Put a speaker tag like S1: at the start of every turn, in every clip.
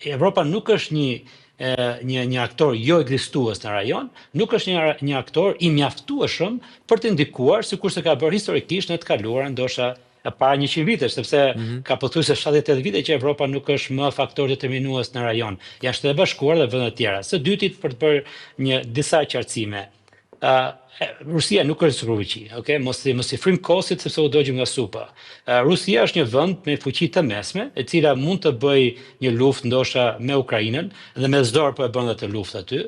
S1: Evropa nuk është një aktor jo ekzistues në rajon, nuk është një aktor i mjaftueshëm për të ndikuar, sikurse ka bërë historikisht në të kaluarën, ndoshta para 100 vitesh, sepse ka pothuajse 70-80 vite që Evropa nuk është më faktor determinues në rajon. Janë Shtetet e Bashkuara dhe vendet tjera. Së dyti, për të bërë disa qartësime. Rusia nuk është fuqi, okay? Mos i frim kosit sepse u dogjim nga supa. Rusia është një vend me fuqi të mesme, e cila mund të bëj një luftë ndoshta me Ukrainën dhe me zdor po e bën atë luftë aty.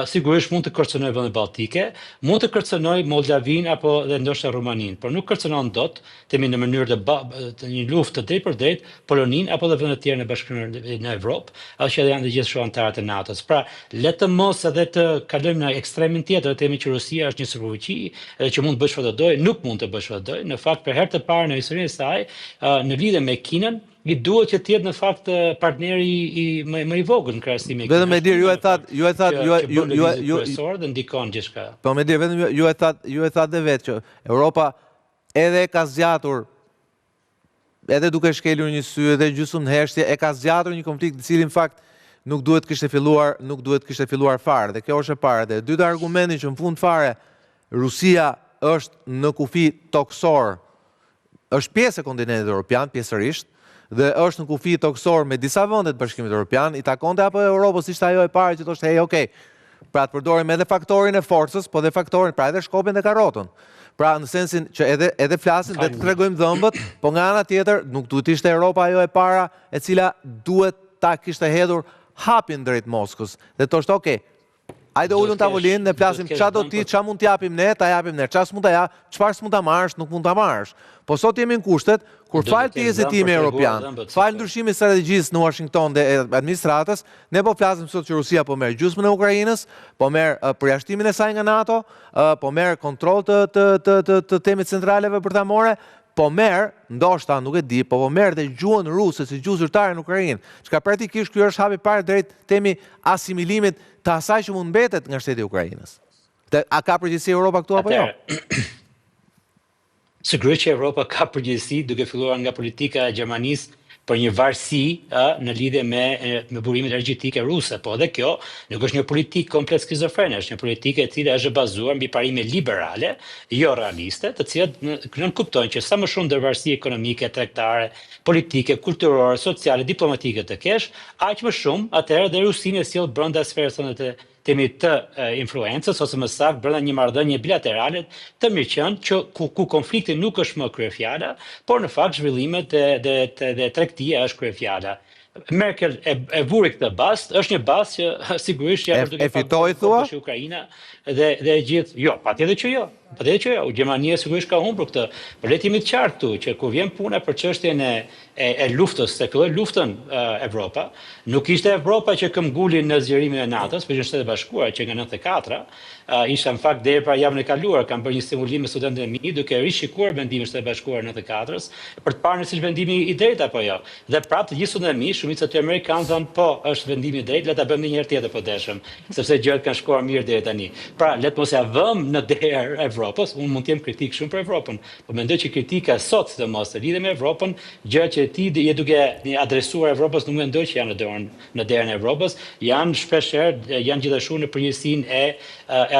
S1: Sigurisht mund të kërcënojë vendet balltike, mund të kërcënojë Moldavinë apo dhe ndoshta Rumaninë, por nuk kërcënon dot temi në mënyrë të një luftë të drejtpërdrejt Poloninë apo dhe vendet tjera në Bashkimin në Evropë, as që janë të gjithë anëtarët e NATO-s. Pra, le të mos edhe të kalojmë në ekstremin tjetër, të themi që Rusia është një superfuqi edhe që mund të bëjë çfarë do dojë, nuk mund të bëjë çfarë do dojë. Në fakt, për herë të parë në historinë e saj, në lidhje me Kinën, i duhet që të jetë në fakt partneri më i vogël në krahasim me Kinën.
S2: Vetëm Medir, ju e
S1: thatë dhe ndikon gjithçka.
S2: Po Medir, vetëm ju e thatë dhe vetë që Europa edhe ka zgjatur, edhe duke shkelur një sy edhe gjysmë hershtje, e ka zgjatur një konflikt i cili në fakt nuk duhet kishte filluar fare. Dhe kjo është e para. Dhe e dyta argumenti që në fund fare Rusia është në kufi toksor, është pjesë e kontinentit evropian, pjesërisht, dhe është në kufi toksor me disa vende të Bashkimit Evropian, i takonte apo Europës ishte ajo e parë që thoshte, hey, okay, pra të përdorim edhe faktorin e forcës, po dhe faktorin, pra edhe shkopin dhe karotën. Pra në sensin që edhe flasin dhe të tregojmë dhëmbët, po nga ana tjetër nuk duhet ishte Europa ajo e para e cila duhet ta kishte hedhur hapin drejt Moskës. Dhe thoshte, okay, hajde ulun tavolinë, ne flasim çfarë do ti, çfarë mund t'japim ne, ta japim ne. Çfarë s'mund ta jap, çfarë s'mund ta marrësh, nuk mund ta marrësh. Po sot jemi në kushtet kur fal pjesë e timit evropian, fal ndryshimit strategjisë në Washington dhe administratës, ne po flasim sot që Rusia po merr gjysmën e Ukrainës, po merr përjashtimin e saj nga NATO, po merr kontroll të temit centraleve për ta marrë, po merr, ndoshta nuk e di, po merr dhe gjuhën ruse si gjuhë zyrtare në Ukrainë. Çka praktikisht ky është hapi parë drejt temi asimilimit të asaj që mund mbetet nga shteti i Ukrainës. A ka përgjegjësi Europa këtu apo jo?
S1: Sigurisht që Europa ka përgjegjësi, duke filluar nga politika e Gjermanisë për një varësi në lidhje me burimet energjetike ruse, po edhe kjo nuk është një politikë komplet skizofrene, është një politikë e cila është bazuar mbi parime liberale, jo realiste, të cilat nuk kuptojnë që sa më shumë ndërvarësi ekonomike, tregtare, politike, kulturore, sociale, diplomatike të kesh, aq më shumë atëherë dhe Rusinë e sjell brenda sferës tonë temi të influencës, ose më saktë brenda një marrëdhënie bilaterale të mirëqenë ku konflikti nuk është më kryefjala, por në fakt zhvillimet dhe tregtia është kryefjala. Merkel e vuri këtë bast, është një bast që sigurisht
S2: e fitoi thua?
S1: Ukraina dhe gjithë, jo, patjetër që jo. Patjetër që jo, Gjermania sigurisht ka humbur këtë. Por le të jemi të qartë këtu që kur vjen puna për çështjen e luftës, se filloi luftën Evropa, nuk ishte Evropa që këmbguli në zgjerimin e NATO-s, por Shtetet e Bashkuara që nga 94 ishte në fakt deri para javën e kaluar kanë bërë një stimulim me studentët e mi duke rishikuar vendimin e Shtetit e Bashkuar në 94-s për të parë nëse është vendimi i drejtë apo jo. Dhe prapë të gjithë studentët e mi, shumica të amerikanë thanë po, është vendimi i drejtë, le ta bëjmë një herë tjetër po deshëm, sepse gjërat kanë shkuar mirë deri tani. Pra, le të mos ja vëmë në derë Evropës, unë mund të jem kritik shumë për Evropën, por mendoj që kritika sot sidomos të lidhur me Evropën, gjërat që ti je duke adresuar Evropës nuk mendoj që janë në derën e Evropës, janë shpeshherë janë gjithashtu në përgjegjësinë e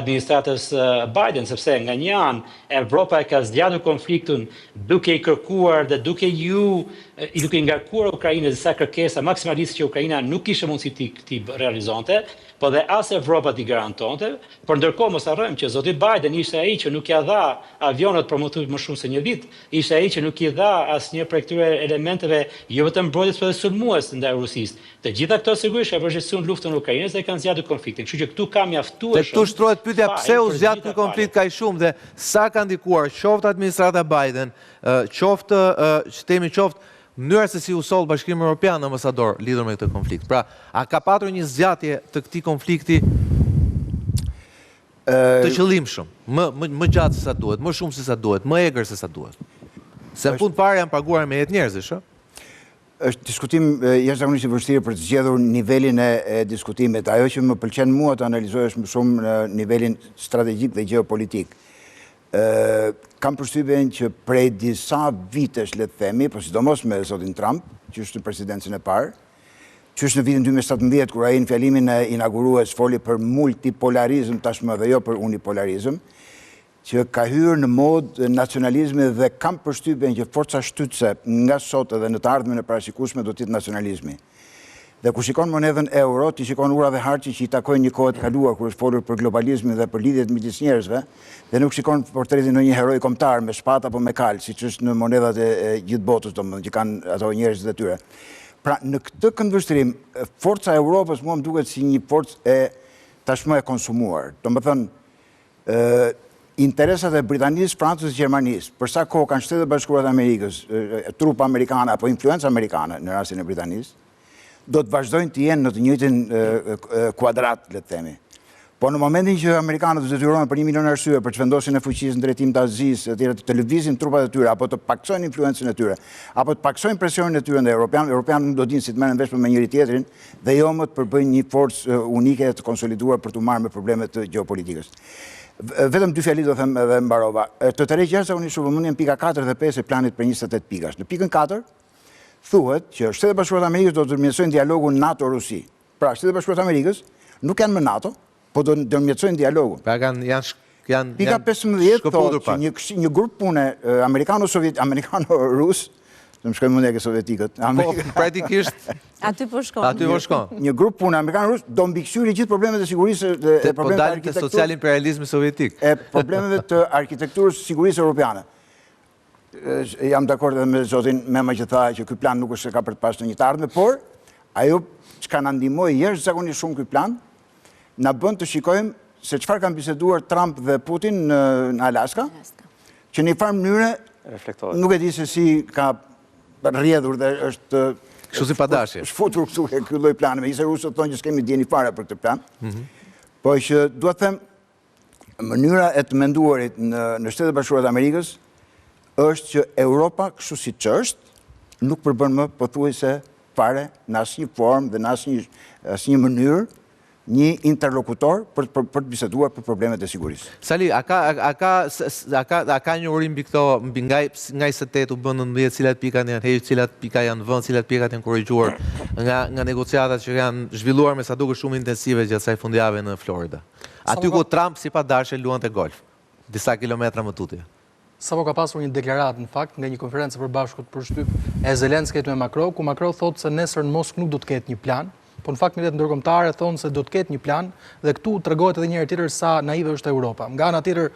S1: administratës Biden, sepse nga një anë Evropa e ka zgjatur konfliktin duke i kërkuar dhe duke i ngarkuar Ukrainës disa kërkesa maksimaliste që Ukraina nuk kishte mundësi ti realizonte, po dhe as Evropa t'i garantonte, por ndërkohë mos harrojmë që zoti Biden ishte ai që nuk ja dha avionët për më shumë se një vit, ishte ai që nuk i dha asnjë prej këtyre elementeve jo vetëm mbrojtjes, por edhe sulmues ndaj Rusisë. Të gjitha këto sigurisht e vërtetësuan luftën në Ukrainë dhe kanë zgjatur konfliktin. Kështu që këtu ka mjaftuar.
S2: Këtu shtrohet pyetja pse u zgjat ky konflikt kaq shumë dhe sa ka ndikuar qoftë administrata Biden, qoftë mënyra se si u soll Bashkimi Evropian ambasador lidhur me këtë konflikt. Pra, a ka patur një zgjatje të këtij konflikti të qëllimshëm, më gjatë se sa duhet, më shumë se sa duhet, më egër se sa duhet? Se në fund fare janë paguar me jetë njerëzish, ë?
S3: Është diskutim jashtëzakonisht i vështirë për të zgjedhur nivelin e diskutimit. Ajo që më pëlqen mua të analizoj është më shumë në nivelin strategjik dhe gjeopolitik. Kam përshtypjen që prej disa vitesh, le të themi, por sidomos me zotin Trump, që është në presidencën e parë, Qysh në vitin 2017, kur ai në fjalimin e inaugurues foli për multipolarizëm tashmë dhe jo për unipolarizëm, që ka hyrë në mod nacionalizmi dhe kam përshtypjen që forca shtytse nga sot edhe në të ardhmen e parashikueshme do të jetë nacionalizmi. Dhe kur shikon monedhën euro, ti shikon ura dhe harqi që i takojnë një kohë të kaluar kur është folur për globalizmin dhe për lidhjet midis njerëzve, dhe nuk shikon portretin në një heroj kombëtar me shpatë apo me kal, siç është në monedhat e gjithë botës, domethënë që kanë ato njerëzit e tyre. Pra, në këtë këndvështrim, forca e Europës mua më duket si një forcë e tashmë e konsumuar. Domethënë, interesat e Britanisë, Francës dhe Gjermanisë, për sa kohë kanë Shtetet Bashkuara të Amerikës, trupa amerikane apo influenca amerikane në rastin e Britanisë, do të vazhdojnë të jenë në të njëjtin kuadrat, le të themi. Po në momentin që amerikanët detyrohen për 1 milion arsye për të vendosjen e fuqisë në drejtim të Azisë, të lëvizin trupat e tyre, apo të paksojnë influencën e tyre, apo të paksojnë presionin e tyre ndaj Europianët nuk do dinë si të merren vesh me njëri tjetrin dhe jo më të përbëjnë një forcë unike të konsoliduar për të marrë me problemet të gjeopolitikës. Vetëm 2 fjali do them edhe mbarova. Të tërheq jashtëzakonisht vëmendjen pika 4 dhe 5 e planit për 28 pikash. Në pikën 4 thuhet që Shtetet Bashkuara të Amerikës do të ndërmjetësojnë dialogun NATO-Rusi. Pra, Shtetet Bashkuara të Amerikës nuk janë më NATO, po do të ndërmjetësojnë dialogun.
S2: Pra janë
S3: Pika 15 thotë që një grup pune amerikano-rus, të më shkojmë mundja ke sovjetikët.
S2: Po, praktikisht
S4: aty po shkon.
S2: Aty po shkon.
S3: Një grup pune amerikano-rus do mbikëqyri gjithë problemet e sigurisë dhe
S2: po
S3: problemet e
S2: dalin te social imperializmi sovjetik.
S3: E problemeve të arkitekturës sigurisë europiane. Jam dakord edhe me zotin Mema që tha që ky plan nuk është se ka për të pasur një të ardhme, por ajo çka na ndihmoi jashtëzakonisht shumë ky plan na bën të shikojmë se çfarë kanë biseduar Trump dhe Putin në Alaska, që në një farë mënyre nuk e di se si ka rrjedhur dhe është
S2: kështu si padashje.
S3: Shfutur këtu ky lloj plani, megjithëse rusët thonë që s'kemi dieni fare për këtë plan. Po që dua të them mënyra e të menduarit në Shtetet Bashkuara të Amerikës është që Europa, kështu siç është, nuk përbën më pothuajse fare në asnjë formë dhe në asnjë mënyrë një interlokutor për të biseduar për problemet e sigurisë.
S2: Sali, a ka një urim mbi këto, nga 28 u bën 19, cilat pika janë hequr, cilat pika janë vënë, cilat pikat janë korrigjuar nga negociatat që janë zhvilluar me sa duket shumë intensive gjatë kësaj fundjavë në Florida. Aty ku Trump si padashje luante golf, disa kilometra më tutje.
S5: Sapo ka pasur një deklaratë në fakt nga një konferencë e përbashkët për shtyp e Zelenskijt me Macron, ku Macron thotë se nesër në Moskë nuk do të ketë një plan, po në fakt mediat ndërkombëtare thonë se do të ketë një plan dhe këtu tregohet edhe një herë tjetër sa naive është Europa. Nga ana tjetër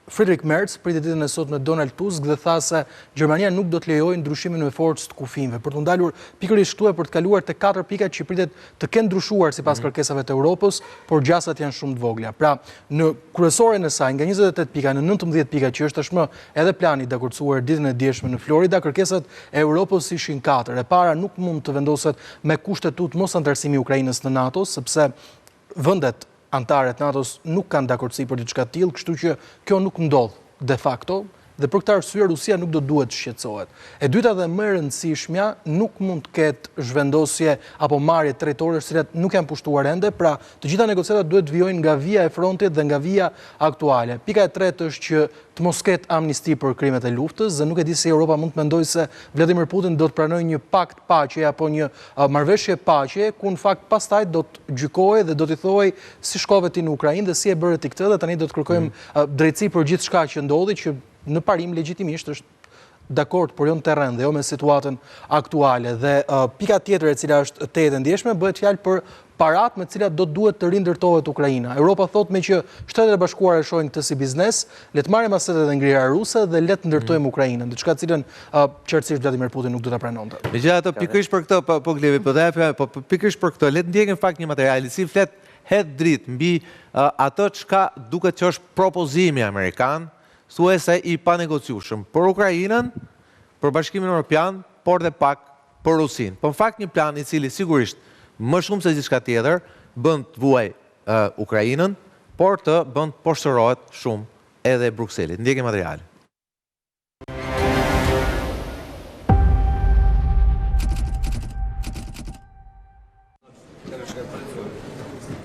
S5: Friedrich Merz priti ditën e sotme Donald Tusk dhe tha se Gjermania nuk do të lejojë ndryshimin me forcë të kufijve, për të ndalur pikërisht këtu e për të kaluar te 4 pikat që pritet të kenë ndryshuar sipas kërkesave të Europës, por gjasat janë shumë të vogla. Pra, në kryesoren e saj nga 28 pika në 19 pika që është tashmë edhe plani i dakordsuar ditën e dieshme në Florida, kërkesat e Europës ishin 4. E para nuk mund të vendoset me kushtetut mos antarësimi i Ukrainës në NATO, sepse vendet antarët NATO-s nuk kanë dakordsi për diçka të tillë, kështu që kjo nuk ndodh de facto dhe për këtë arsye Rusia nuk do duhet të shqetësohet. E dyta dhe më e rëndësishmja, nuk mund të ketë zhvendosje apo marrje territorësh të cilat nuk janë pushtuar ende, pra të gjitha negociatat duhet të vijojnë nga vija e frontit dhe nga vija aktuale. Pika e tretë është që të mos ketë amnisti për krimet e luftës dhe nuk e di se Europa mund të mendojë se Vladimir Putin do të pranojë një pakt paqe apo një marrëveshje paqe, ku në fakt pastaj do të gjykojë dhe do t'i thojë si shkove ti në Ukrainë dhe si e bëre ti këtë dhe tani do të kërkojmë drejtësi për gjithçka që ndodhi, që në parim legitimisht është dakord, por jo në terren dhe jo me situatën aktuale. Dhe pika tjetër e cila është tetë e ndjeshme bëhet fjalë për parat me cilat do duhet të rindërtohet Ukraina. Europa thot me që Shtetet e Bashkuara shohin këtë si biznes, le të marrim asetet e ngrira ruse dhe le të ndërtojmë Ukrainën, diçka cilën qartësisht Vladimir Putin nuk do ta pranonte.
S2: Megjithatë, pikërisht për këtë po Glevi, po pikërisht për këtë, le të ndjekim fakt një material i cili flet het dritë mbi atë çka duket që është propozimi amerikan, thuajse i panegociueshëm për Ukrainën, për Bashkimin Evropian, por dhe pak për Rusinë. Po në fakt një plan i cili sigurisht më shumë se diçka tjetër bën të vuaj Ukrainën, por të bën të poshtërohet shumë edhe Brukselit. Ndjekim materialin.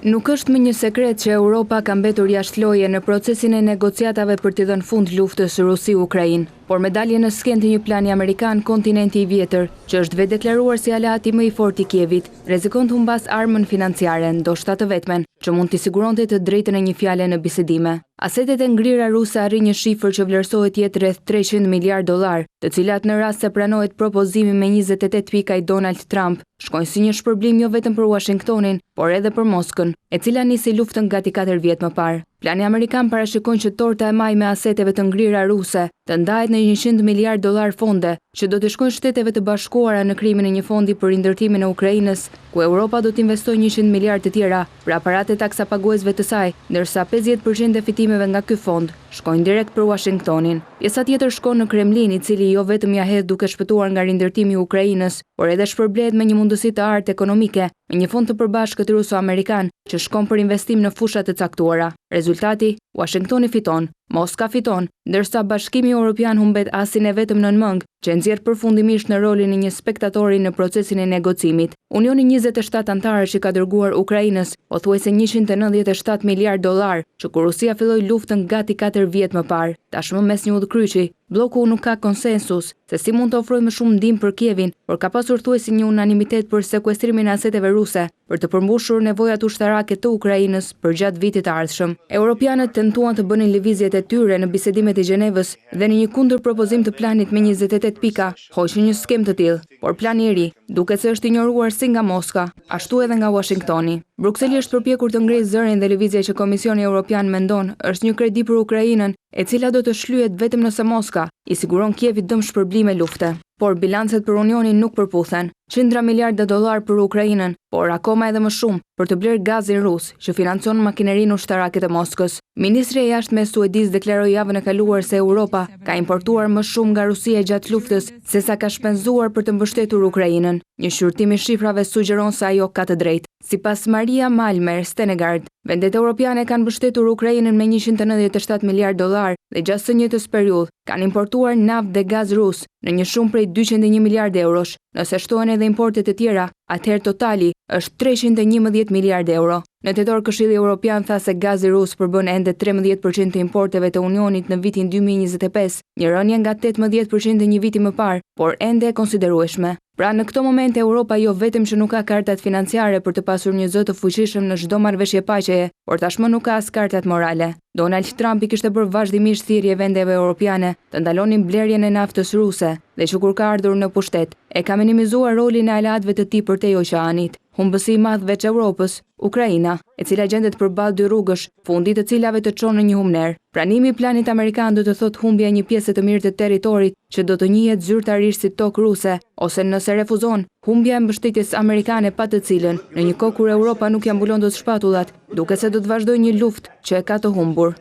S4: Nuk është më një sekret që Europa ka mbetur jashtë loje në procesin e negociatave për t'i dhënë fund luftës Rusi-Ukrainë. por me dalje në skenë të një plani amerikan, kontinenti i vjetër, që është vetë deklaruar si aleati më i fortë i Kievit, rrezikon të humbas armën financiare, ndoshta të vetmen, që mund t'i siguronte të drejtën e një fjale në bisedime. Asetet e ngrira ruse arrin një shifër që vlerësohet jetë rreth 300 miliard dollar, të cilat në rast se pranohet propozimi me 28 pika i Donald Trump, shkojnë si një shpërblim jo vetëm për Washingtonin, por edhe për Moskën, e cila nisi luftën gati 4 vjet më parë. Plani amerikan parashikon që torta e maj me aseteve të ngrira ruse të ndahet në 100 miliard dollar fonde, që do të shkojnë Shteteve të Bashkuara në krimin e një fondi për rindërtimin e Ukrainës, ku Europa do të investojë 100 miliard të tjera për aparatet taksapaguesve të saj, ndërsa 50% e fitimeve nga ky fond shkojnë direkt për Washingtonin. Pjesa tjetër shkon në Kremlin, i cili jo vetëm ja hedh duke shpëtuar nga rindërtimi i Ukrainës, por edhe shpërblehet me një mundësi të artë ekonomike, me një fond të përbashkët ruso-amerikan që shkon për investim në fusha të caktuara. Rezultati, Washingtoni fiton, Moska fiton, ndërsa Bashkimi Evropian humbet asin e vetëm nën mëngë, që nxjerr përfundimisht në rolin e një spektatori në procesin e negocimit. Unioni 27 antarësh që ka dërguar Ukrainës pothuajse 197 miliard dollar, që kur Rusia filloi luftën gati 4 vjet më parë. Tashmë mes një udhkryqi, bloku nuk ka konsensus se si mund të ofrojë më shumë ndihmë për Kievin, por ka pasur thuajse një unanimitet për sekuestrimin e aseteve ruse për të përmbushur nevojat ushtarake të Ukrainës për gjatë vitit të ardhshëm. Europianët tentuan të bënin lëvizjet e tyre në bisedimet e Gjenevës dhe në një kundër propozim të planit me 28 pika, hoqën një skem të tillë, por plani i ri duket se është injoruar si nga Moska, ashtu edhe nga Washingtoni. Brukseli është përpjekur të ngrejë zërin dhe lëvizja që Komisioni Evropian mendon është një kredi për Ukrainën, e cila do të shlyhet vetëm nëse Moska i siguron Kievit dëm shpërblime lufte. Por bilancet për Unionin nuk përputhen. $100 miliarda për Ukrainën, por akoma edhe më shumë për të blerë gazin rus që financon makinerinë ushtarake të Moskës. Ministri i jashtme suediz deklaroi javën e kaluar se Europa ka importuar më shumë nga Rusia gjatë luftës sesa ka shpenzuar për të mbështetur Ukrainën. Një shqyrtim i shifrave sugjeron se ajo ka të drejtë. Sipas Maria Malmer Stenegard, vendet europiane kanë mbështetur Ukrainën me $197 miliard dhe gjatë së njëjtës periudhë kanë importuar naftë dhe gaz rus në një shumë prej 201 miliard eurosh. Nëse shtohen edhe importet e tjera, atëherë totali është 311 miliard euro. Në tetor Këshilli Evropian tha se gazi rus përbën ende 13% të importeve të Unionit në vitin 2025, një rënje nga 18% një viti më parë, por ende e konsiderueshme. Pra në këto moment Europa jo vetëm që nuk ka kartat financiare për të pasur një zë të fuqishëm në çdo marrëveshje paqeje, por tashmë nuk ka as kartat morale. Donald Trump i kishte bërë vazhdimisht thirrje vendeve europiane të ndalonin blerjen e naftës ruse dhe që kur ka ardhur në pushtet, e ka minimizuar rolin e aleatëve të tij përtej oqeanit. Humbësi i madh veç Evropës, Ukraina, e cila gjendet përballë dy rrugësh, fundi të cilave të çon në një humner. Pranimi i planit amerikan do të thotë humbja e një pjese të mirë të territorit që do të njihet zyrtarisht si tokë ruse, ose nëse refuzon, humbja e mbështetjes amerikane pa të cilën, në një kohë kur Europa nuk ja mbulon dot shpatullat, duket se do të vazhdojë një luftë që e ka të humbur.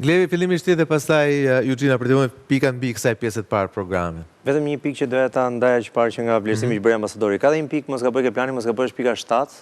S2: Glevi, fillimisht ti dhe pastaj Eugina për të vënë pika mbi kësaj pjesë të parë programit.
S6: Vetëm një pikë që doja ta ndaja që parë që nga vlerësimi që bëri ambasadori. Ka dhe një pikë, mos gaboj ke plani, mos gaboj është pika 7,